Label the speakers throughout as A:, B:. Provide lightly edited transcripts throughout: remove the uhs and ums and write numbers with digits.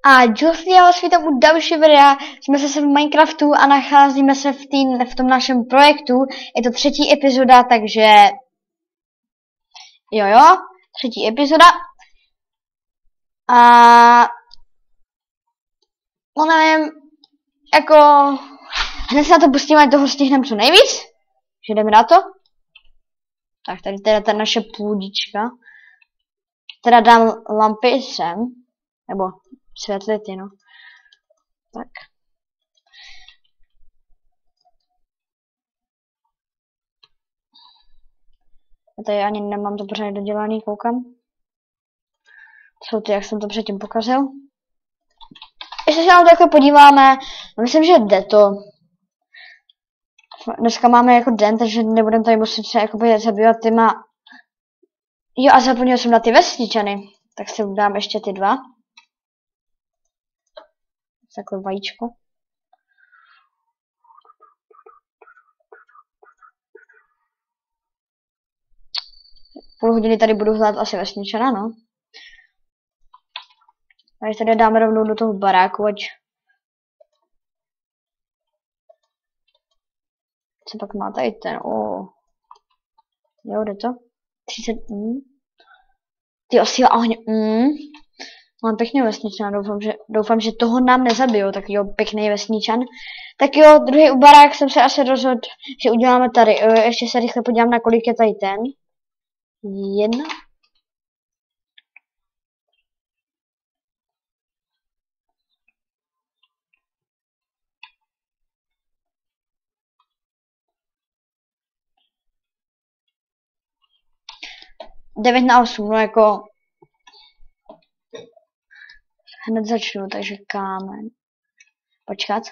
A: A Juicy, já vás vítám u další videa. Jsme zase v Minecraftu a nacházíme se v tom našem projektu. Je to 3. epizoda, takže... Jo, 3. epizoda. A... No nevím, jako... Hned se na to pustíme, ať toho stihneme co nejvíc. Že jdeme na to. Tak, tady teda ta naše půdička. Teda dám lampy sem. Nebo světlity, no. Tak. Já tady ani nemám to pořádně dodělaný, koukám. Jsou ty, jak jsem to předtím pokazil. Ještě se na to takhle podíváme. Myslím, že jde to. Dneska máme jako den, takže nebudeme tady muset se jakoby zabývat těma... Jo, a zapomněl jsem na ty vesničany. Tak si dám ještě ty 2. Takové vajíčko. Půl hodiny tady budu hledat asi vesničana, no. A tady dáme rovnou do toho baráku, ať... Co pak má tady ten, Jo, jde to? 30, Ty osíla ohně, Mám pěkný vesničan, doufám, že toho nám nezabijou, tak jo, pěkný vesničan. Tak jo, druhý barák jsem se asi rozhodl, že uděláme tady. Ještě se rychle podívám, na kolik je tady ten. 1. Devět na 8, no jako... Hned začnu, takže kámen. Počkat.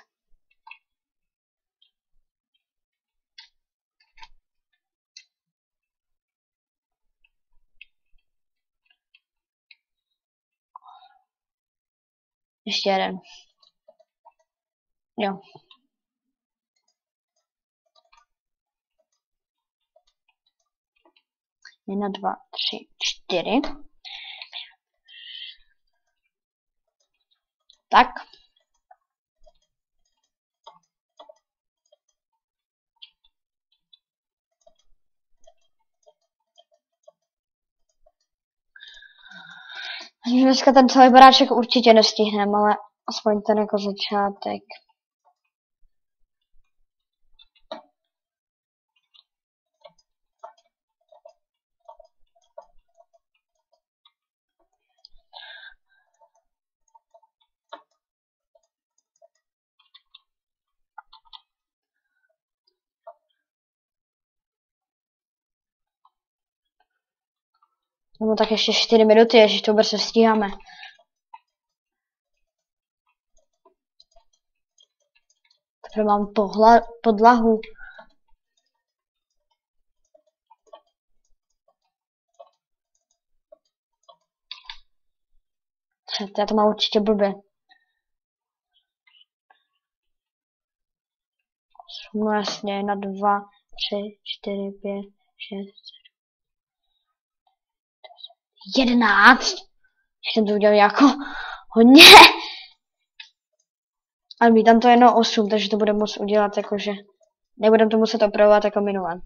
A: Ještě jeden. Jo. Jedna, 2, 3, 4. Tak. Dneska ten celý baráček určitě nestihneme, ale aspoň ten jako začátek. No tak ještě 4 minuty, ještě to brzo stíháme. Takže mám podlahu. Já to mám určitě blbě. No jasně, 1, 2, 3, 4, 5, 6, 11. Jsem to udělal jako hodně. Ale mi tam to jenom 8, takže to budeme moct udělat jakože... Nebudeme to muset opravovat jako minulé.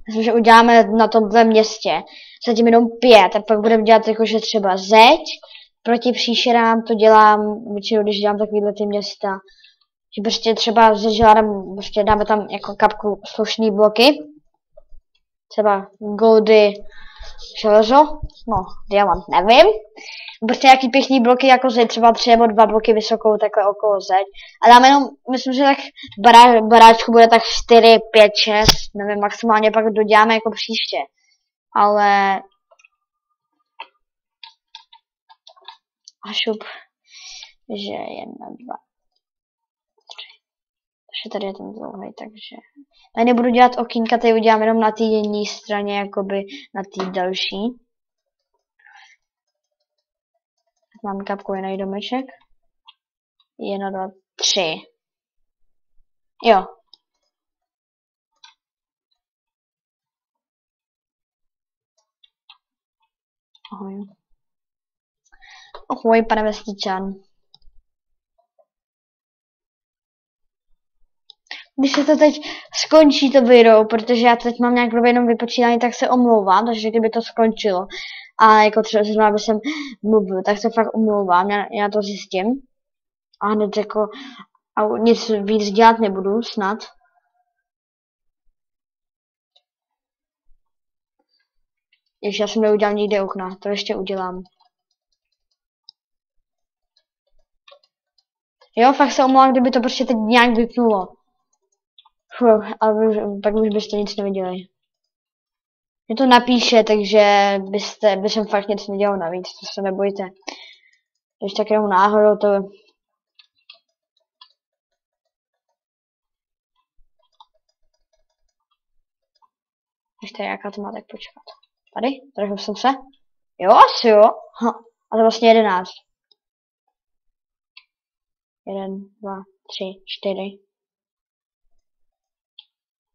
A: Myslím, že uděláme na tomhle městě zatím jenom 5 a pak budeme dělat jakože třeba zeď. Proti příšerám to dělám většinou, když dělám takovýhle ty města. Že prostě třeba ze žádám, prostě dáme tam jako kapku slušný bloky. Třeba goldy, železo, no, diamant, nevím. Prostě jaký pěkný bloky jako zeď, třeba 3 nebo 2 bloky vysokou takhle okolo zeď. A dáme jenom, myslím, že tak baráčku bude tak 4, 5, 6, nevím, maximálně pak doděláme jako příště. Ale... A šup, že 1, 2, 3. Takže tady je ten dlouhý, takže... Tady nebudu dělat okýnka, tady udělám jenom na té jedné straně, jakoby na té další. Mám kapku jiný domeček. 1, 2, 3. Jo. Ahoj. Ahoj, pane Vestičan. Když se to teď skončí to video, protože já teď mám nějak jenom vypočítání, tak se omlouvám, takže kdyby to skončilo a jako třeba by jsem mluvil, tak se fakt omlouvám, já to zjistím a hned jako a nic víc dělat nebudu snad. Ještě já jsem neudělal nikde okna, to ještě udělám. Jo, fakt se omlouvám, kdyby to prostě teď nějak vypnulo. Ale pak už byste nic neviděli. Mě to napíše, takže byste fakt nic nedělal navíc, to se nebojte. Když tak jenom náhodou to... Ještě jaká to má tak počkat. Tady? Trefil jsem se? Jo, asi jo. A to vlastně 11. 1, 2, 3, 4.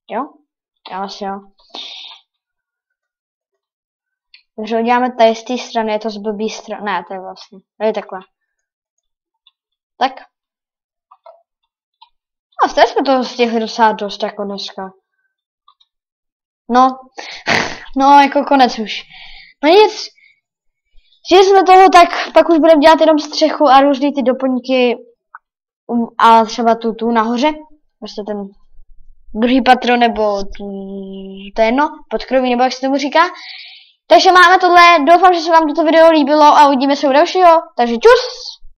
A: Jo? Já asi jo. Takže uděláme tady z té strany, je to z blbý strany. Ne, to je vlastně. Tady takhle. Tak. A zde jsme to stihli dosáhnout dost jako dneska. No. No, jako konec už. No nic. Že jsme toho, tak pak už budeme dělat jenom střechu a různý ty doplňky a třeba tu nahoře. Prostě ten druhý patro, nebo to je jedno, podkroví, nebo jak se tomu říká. Takže máme tohle, doufám, že se vám toto video líbilo a uvidíme se u dalšího. Takže čus!